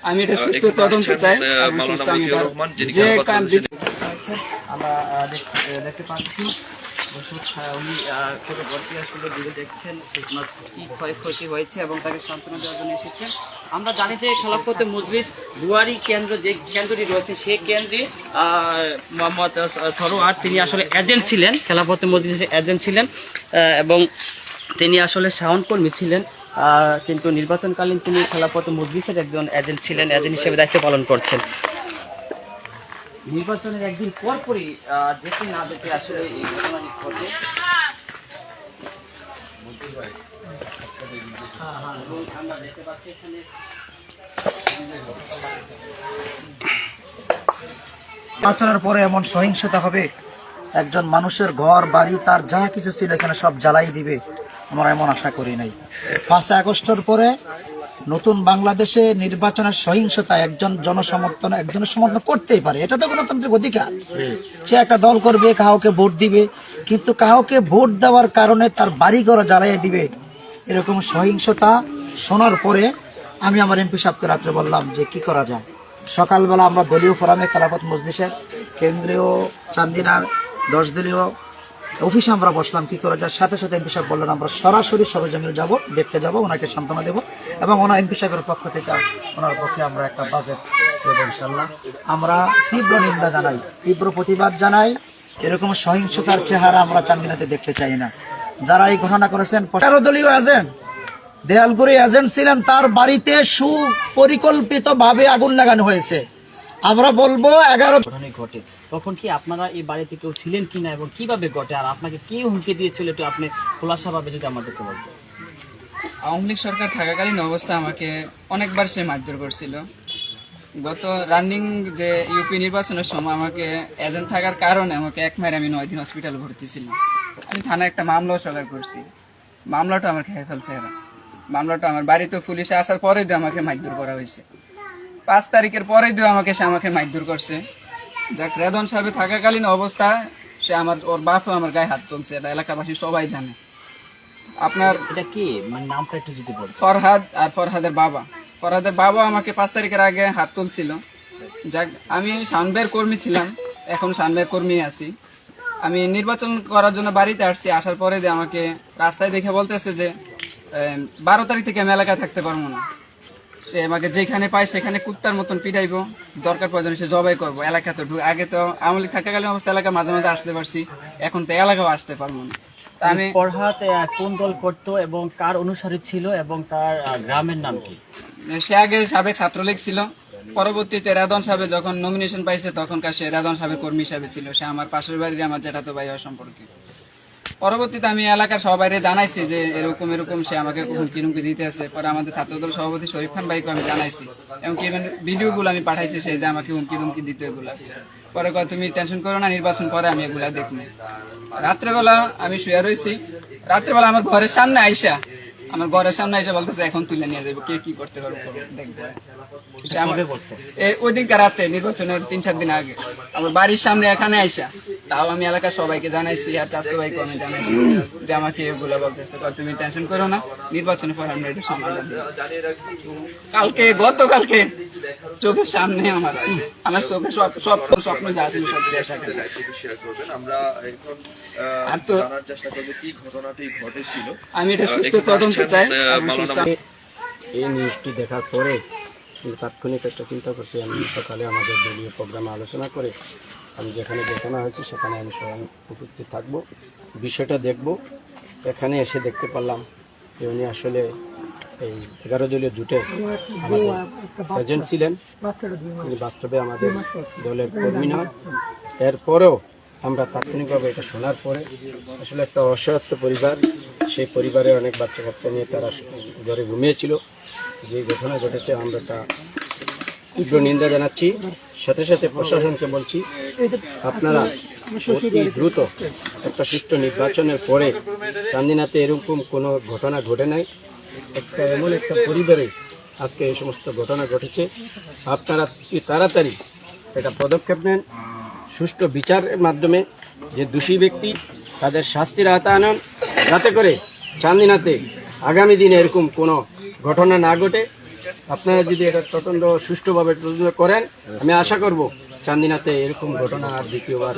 আমি এটা সুস্থ তদন্ত চাই। যে আমরা দেখতে পাচ্ছি উনি ঘরটি আসলে ঘুরে দেখছেন কি ক্ষয়ক্ষতি হয়েছে এবং তাকে সান্ত্বনা দেওয়ার জন্য এসেছেন। আমরা জানি যে খেলাফতে মজলিস দুয়ারি কেন্দ্র যে কেন্দ্রটি রয়েছে সেই কেন্দ্রে মোহাম্মদ সরোয়ার তিনি আসলে এজেন্ট ছিলেন, খেলাফতে মজলিসের এজেন্ট ছিলেন এবং তিনি আসলে শাওন কর্মী ছিলেন, কিন্তু নির্বাচনকালীন তিনি খেলাফতে মজলিসের একজন এজেন্ট ছিলেন, এজেন্ট হিসেবে দায়িত্ব পালন করছেন। নির্বাচনের একদিন পরপরই যেতে না যেতে আসলে এই ঘটনাটি ঘটে। আমরা দেখতে পাচ্ছি এখানে নির্বাচনের পরে এমন সহিংসতা হবে, একজন মানুষের ঘর বাড়ি তার যা কিছু ছিল এখানে সব জ্বালাই দিবে, আমরা এমন আশা করি নাই। 5 আগস্টের পরে নতুন বাংলাদেশে নির্বাচনের সহিংসতা একজনের সমর্থন করতেই পারে, এটা তো গণতান্ত্রিক অধিকার। সে একটা দল করবে, কাউকে ভোট দিবে, কিন্তু কাউকে ভোট দেওয়ার কারণে তার বাড়ি ঘর জ্বালাইয়া দিবে, এরকম সহিংসতা শোনার পরে আমি আমার এমপি সাহেবকে রাত্রে বললাম যে কি করা যায়। সকালবেলা আমরা দলীয় ফোরামে খেলাফত মজলিসের কেন্দ্রীয় চান্দিনার 10 দলীয় অফিসে আমরা বসলাম কি করা যায়। সাথে সাথে এমপি সাহেব বললেন আমরা সরাসরি সরেজমিনে যাব, দেখতে যাব, ওনাকে সান্ত্বনা দেবো এবং ওনার এমপি সাহেবের পক্ষ থেকে ওনার পক্ষে আমরা একটা বাজেট দেবো ইনশাল্লাহ। আমরা তীব্র নিন্দা জানাই, তীব্র প্রতিবাদ জানাই। এরকম সহিংসতার চেহারা আমরা চান্দিনাতে দেখতে চাই না। যারা এই ঘটনা করেছেন 15 দলীয় এজেন্ট, দেয়ালগুড়ি এজেন্ট ছিলেন, তার বাড়িতে সুপরিকল্পিত ভাবে আগুন লাগানো হয়েছে। আমরা বলবো 11 ঘটে তখন কি আপনারা এই বাড়িতে কেউ ছিলেন কিনা এবং কিভাবে ঘটে, আর আপনাকে কি হুমকি দিয়েছিল একটু আপনি খোলাসাভাবে যদি আমাদেরকে বলতেন। আওয়ামী লীগ সরকার থাকাকালীন অবস্থা আমাকে অনেকবার সে মারধর করছিল। গত রানিং যে ইউপি নির্বাচনের সময় আমাকে এজেন্ট থাকার কারণে আমাকে 1 মাসে আমি 9 দিন হসপিটাল ভর্তি ছিলাম। আমি থানায় একটা মামলাও স্বীকার করছি, মামলাটা আমার খেয়ে ফেলছে এরা। মামলাটা আমার বাড়িতে পুলিশে আসার পরে দিয়ে আমাকে মারধর করা হয়েছে। 5 তারিখের পরে দিয়ে আমাকে মারধর করছে। যাক, রেদন সাহেব থাকাকালীন অবস্থা সে ওর বাপও আমার গায়ে হাত তুলছে, এটা এলাকাবাসী সবাই জানে। আপনার এটা কি মানে নামটা একটু যদি বলেন। ফরহাদ আর ফরহাদের বাবা আমাকে 5 তারিখের আগে হাত তুলছিল। যাক, আমি শানবের কর্মী ছিলাম, এখন শানবের কর্মী আছি। আমি নির্বাচন করার জন্য বাড়িতে আসছি, আসার পরে যে আমাকে রাস্তায় দেখে বলতেছে যে 12 তারিখ থেকে আমি এলাকায় থাকতে পারবো না। সে আমাকে যেখানে পায় সেখানে কুত্তার মতন পিটাইবো, দরকার প্রয়োজনে সে জবাই করবো। এলাকা তো আগে তো আওয়ামী লীগ থাকাকালীন অবস্থা এলাকা মাঝে মাঝে আসতে পারছি, এখন তো এলাকাও আসতে পারবো না। আমি ফরহাদ কোন দল করতো এবং কার অনুসারী ছিল এবং তার গ্রামের নাম কি? সে আগে সাবেক ছাত্রলীগ ছিল, পরবর্তীতে রেদন সাহেব যখন নমিনেশন পাইছে তখনকার সে রেদন সাহেবের কর্মী হিসাবে ছিল। সে আমার পাশের বাড়ির আমার জ্যাঠাতো ভাই হওয়ার সম্পর্কে। পরবর্তীতে আমি এলাকার সবাই জানাইছি যে এরকম সে আমাকে হুমকি দিতে আছে। পরে আমাদের ছাত্রদল সভাপতি শরীফ খান ভাইকে আমি জানাইছি, এমনকি ভিডিওগুলো আমি পাঠাইছি সে যে আমাকে হুমকি দিত এগুলা। পরে তুমি টেনশন করো না, নির্বাচন পরে আমি এগুলা দেখবো। রাত্রেবেলা আমি শুয়ে রয়েছি, রাত্রেবেলা আমার ঘরের সামনে আইসা বলতেছে এখন তুলে নিয়ে যাবো, কে কি করতে পারবো দেখবো। ওই দিনকার রাতে নির্বাচনের 3-4 দিন আগে আমার বাড়ির সামনে এখানে আইসা, তাও আমি এলাকার সবাইকে জানাইছি আর চাষা ভাইকে আমি জানাইছি যে আমাকে এগুলো বলতেছে। তুমি টেনশন করো না, নির্বাচনের পর আমরা এটা সমাধান দেব। গতকালকে চোখের সামনে আমার চোখে সব স্বপ্ন যা ছিল সব শেষ। আমি এটা সুস্থ তদন্ত চাই। এই নিউজটি দেখার পরে তাৎক্ষণিক একটা চিন্তা করছি, আমি সকালে আমাদের দলীয় প্রোগ্রামে আলোচনা করে আমি যেখানে ঘটনা হয়েছে সেখানে আমি স্বয়ং উপস্থিত থাকব, বিষয়টা দেখব। এখানে এসে দেখতে পারলাম যে উনি আসলে এই 11 দলীয় জোটে আমাদের এজেন্ট ছিলেন, তিনি বাস্তবে আমাদের দলের কর্মী নয়। এরপরেও আমরা তাৎক্ষণিকভাবে এটা শোনার পরে আসলে একটা অসহায়ত্ব পরিবার, সেই পরিবারে অনেক বাচ্চা কাচ্চা নিয়ে তারা ঘরে ঘুমিয়েছিল। যে ঘটনা ঘটেছে আমরা তা তীব্র নিন্দা জানাচ্ছি। সাথে সাথে প্রশাসনকে বলছি, আপনারা অতি দ্রুত একটা সুষ্ঠু নির্বাচনের পরে, চান্দিনাতে এরকম কোনো ঘটনা ঘটে নাই, এমন একটা পরিবারে আজকে এই সমস্ত ঘটনা ঘটেছে, আপনারা তাড়াতাড়ি একটা পদক্ষেপ নেন, সুষ্ঠু বিচারের মাধ্যমে যে দোষী ব্যক্তি তাদের শাস্তির আওতায় আনেন, যাতে করে চান্দিনাতে আগামী দিনে এরকম কোনো ঘটনা না ঘটে আপনারা যদি এটা তদন্ত সুষ্ঠুভাবে তদন্ত করেন, আমি আশা করব চান্দিনাতে এরকম ঘটনা আর দ্বিতীয়বার